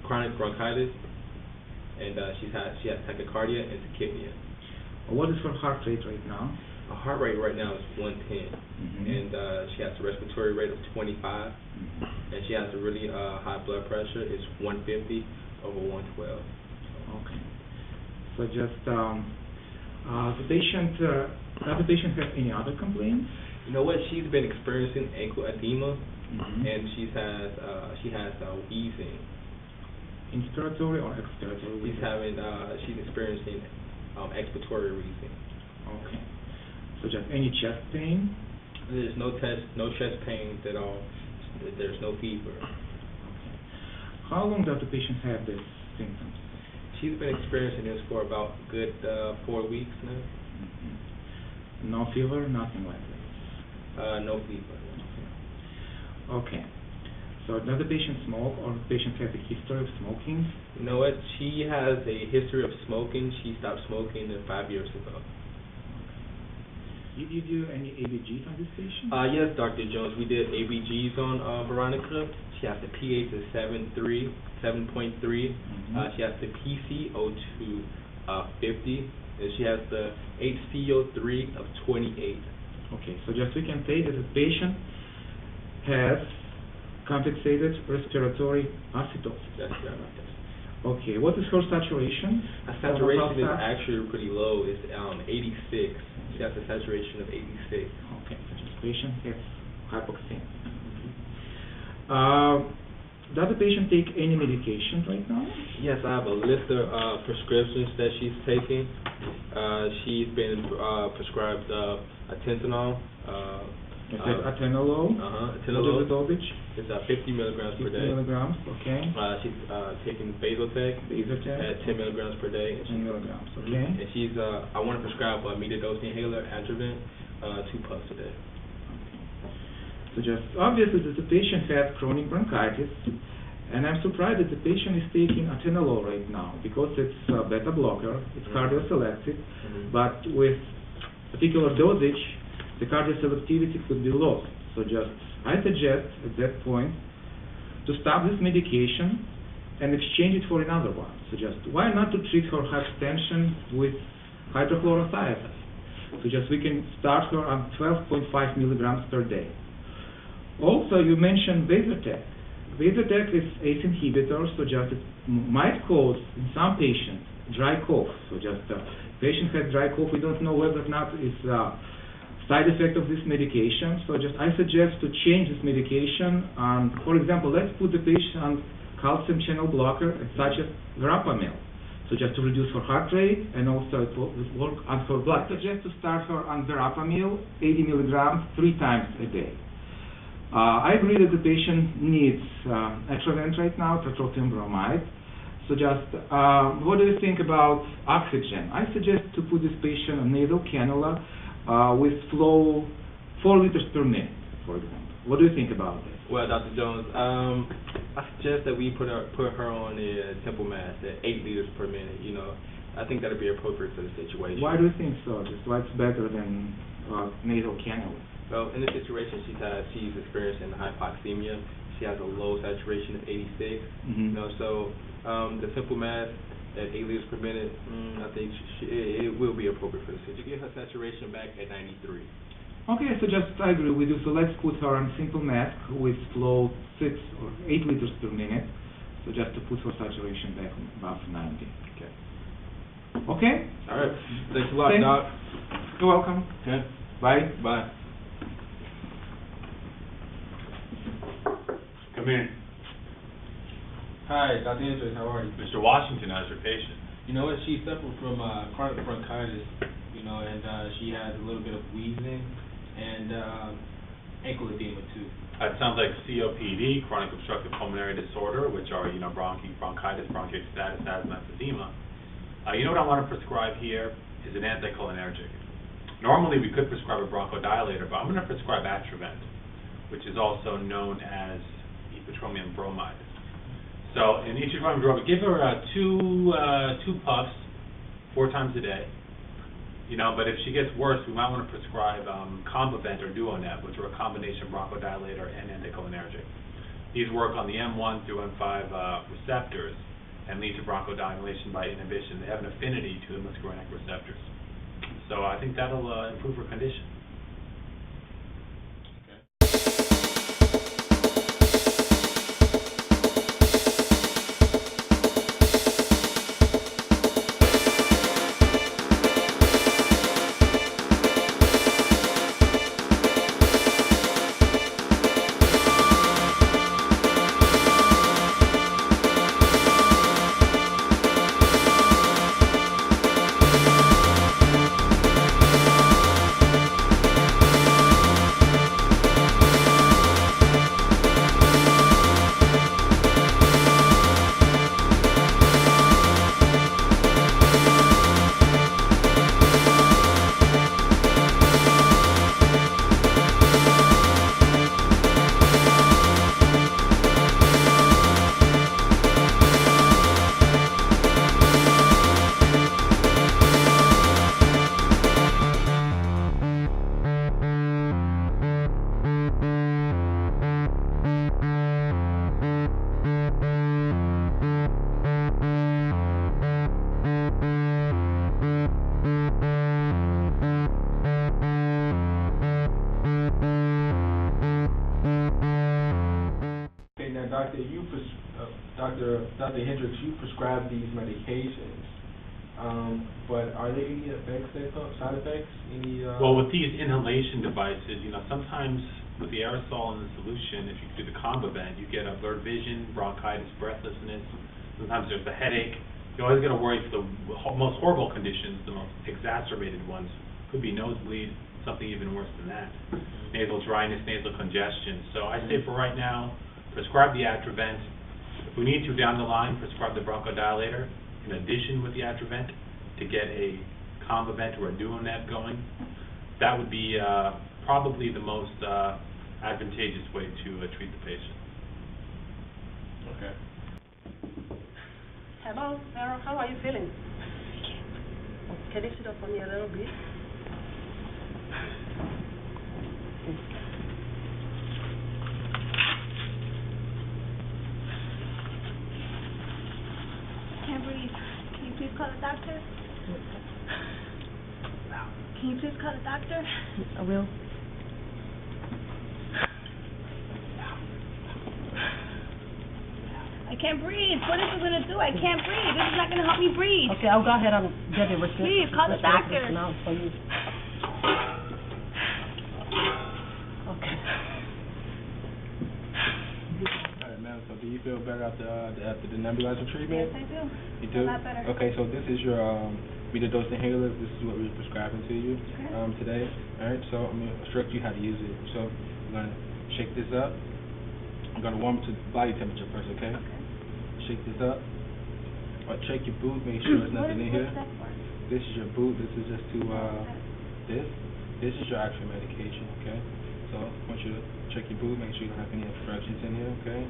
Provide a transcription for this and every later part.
chronic bronchitis, and she has tachycardia and tachypnea. What is her heart rate right now? Her heart rate right now is 110, and she has a respiratory rate of 25, and she has a really high blood pressure. It's 150 over 112. Okay. So just the patient. Does the patient have any other complaints? You know what? She's been experiencing ankle edema, and she has wheezing. Inspiratory or expiratory? She's experiencing expiratory wheezing. Okay. So just any chest pain? There's no chest pains at all. There's no fever. Okay. How long does the patient have these symptoms? She's been experiencing this for about a good 4 weeks now. No fever, nothing like this? No fever. Okay. So does the patient smoke, or the patient has a history of smoking? You know what? She has a history of smoking. She stopped smoking 5 years ago. Did you do any ABGs on this patient? Yes, Dr. Jones. We did ABGs on Veronica. She has the pH of 7.3. She has the PCO2 50. And she has the HCO3 of 28. Okay, so just we can say that the patient has compensated respiratory acidosis. That's correct. Okay, what is her saturation? Her saturation is actually pretty low. It's 86. She has a saturation of 86. Okay, so this patient has hypoxemia. Does the patient take any medication right now? Yes, I have a list of prescriptions that she's taking. She's been prescribed atenolol. Atenolol? Atenolol. What is the dosage? It's 50 milligrams per day. 50 milligrams, okay. She's taking Basotec at 10 milligrams per day. 10 milligrams, okay. And she's, I want to prescribe a metered-dose inhaler, Adjuvant, 2 puffs a day. So just obviously that the patient has chronic bronchitis, and I'm surprised that the patient is taking atenolol right now because it's a beta blocker, it's cardioselective, but with particular dosage, the cardioselectivity could be lost. So just I suggest at that point to stop this medication and exchange it for another one. So just why not to treat her hypertension with hydrochlorothiazide? So just we can start her on 12.5 milligrams per day. Also, you mentioned Basotec. Basotec is ACE inhibitor, so just it might cause, in some patients, dry cough. So just patient has dry cough, we don't know whether or not it's a side effect of this medication. So just I suggest to change this medication. For example, let's put the patient on calcium channel blocker, such as verapamil. So just to reduce her heart rate, and also it will work on her blood. I suggest to start her on verapamil, 80 milligrams, 3 times a day. I agree that the patient needs Atrovent right now, tiotropium bromide. So just, what do you think about oxygen? I suggest to put this patient on nasal cannula with flow 4 liters per minute, for example. What do you think about this? Well, Dr. Jones, I suggest that we put her on a simple mask at 8 liters per minute. You know, I think that'd be appropriate for the situation. Why do you think so? Just why it's better than nasal cannula? Well, in this situation, she's experiencing hypoxemia. She has a low saturation of 86. You know, so the simple mask at 8 liters per minute, I think it will be appropriate for the situation. To get her saturation back at 93. Okay, so just I agree with you. So let's put her on simple mask with flow 6 or 8 liters per minute. So just to put her saturation back above 90. Okay. Okay? All right. Thanks a lot, Doc. You're welcome. Okay. Bye. Bye. Come in. Hi, Dr. Andres, how are you? Mr. Washington, how's your patient? You know what? She suffered from chronic bronchitis, you know, and she has a little bit of wheezing and ankle edema too. That sounds like COPD, chronic obstructive pulmonary disorder, which are, you know, bronchitis, bronchiectasis, asthma, emphysema. You know what I want to prescribe here is an anticholinergic. Normally we could prescribe a bronchodilator, but I'm going to prescribe Atrovent, which is also known as petroleum bromide. So in each bromide, give her two puffs 4 times a day. You know, but if she gets worse, we might want to prescribe Combivent or Duonet, which are a combination bronchodilator and anticholinergic. These work on the M1 through M5 receptors and lead to bronchodilation by inhibition. They have an affinity to the muscarinic receptors. So I think that'll improve her condition. Dr. Hendricks, you prescribe these medications, but are there any effects that come, side effects? Well, with these inhalation devices, sometimes with the aerosol in the solution, if you do the combo vent, you get a blurred vision, bronchitis, breathlessness. Sometimes there's a headache. You always got to worry for the most horrible conditions, the most exacerbated ones. Could be nosebleed, something even worse than that. Nasal dryness, nasal congestion. So I say for right now, prescribe the Atrovent. If we need to down the line, prescribe the bronchodilator in addition with the Atrovent to get a Combivent or a Duonet going. That would be probably the most advantageous way to treat the patient. Okay. Hello, Sarah. How are you feeling? Can you sit up on me a little bit? Can't breathe. Can you please call the doctor? Can you please call the doctor? I will. I can't breathe. What is it going to do? I can't breathe. This is not going to help me breathe. Okay, I'll go ahead and get the Please, call the doctor. Now for you. Okay. All right, ma'am. So do you feel better after the nebulizer treatment? Yes, I do. You do? A lot better. Okay, so this is your metered-dose inhaler. This is what we're prescribing to you today. All right, so I'm going to instruct you how to use it. So I'm going to shake this up. I'm going to warm it to body temperature first, okay? Shake this up. Check your boot, make sure there's nothing in here. What's that for? This is your boot. This is just to, this is your actual medication, okay? So I want you to check your boot, make sure you don't have any obstructions in here, okay?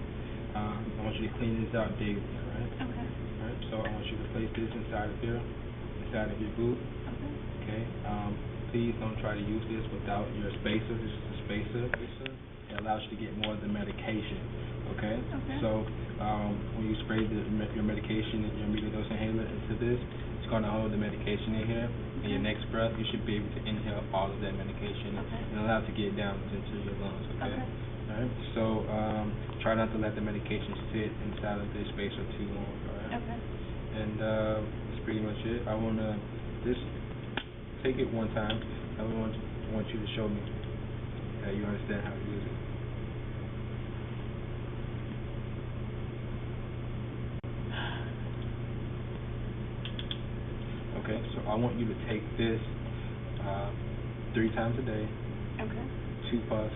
I want you to clean this out daily, all right? Okay. All right, so I want you to place this inside of here, inside of your boot, okay? Please don't try to use this without your spacer. This is a spacer. It allows you to get more of the medication, okay? So when you spray your medication, your metered-dose inhaler into this, it's going to hold the medication in here. In your next breath, you should be able to inhale all of that medication and allow it to get down into your lungs, okay? All right, so try not to let the medication sit inside of this spacer too long, all right? Okay. And that's pretty much it. I want to just take it one time. I want you to show me that you understand how to use it. Okay, so I want you to take this 3 times a day, 2 puffs.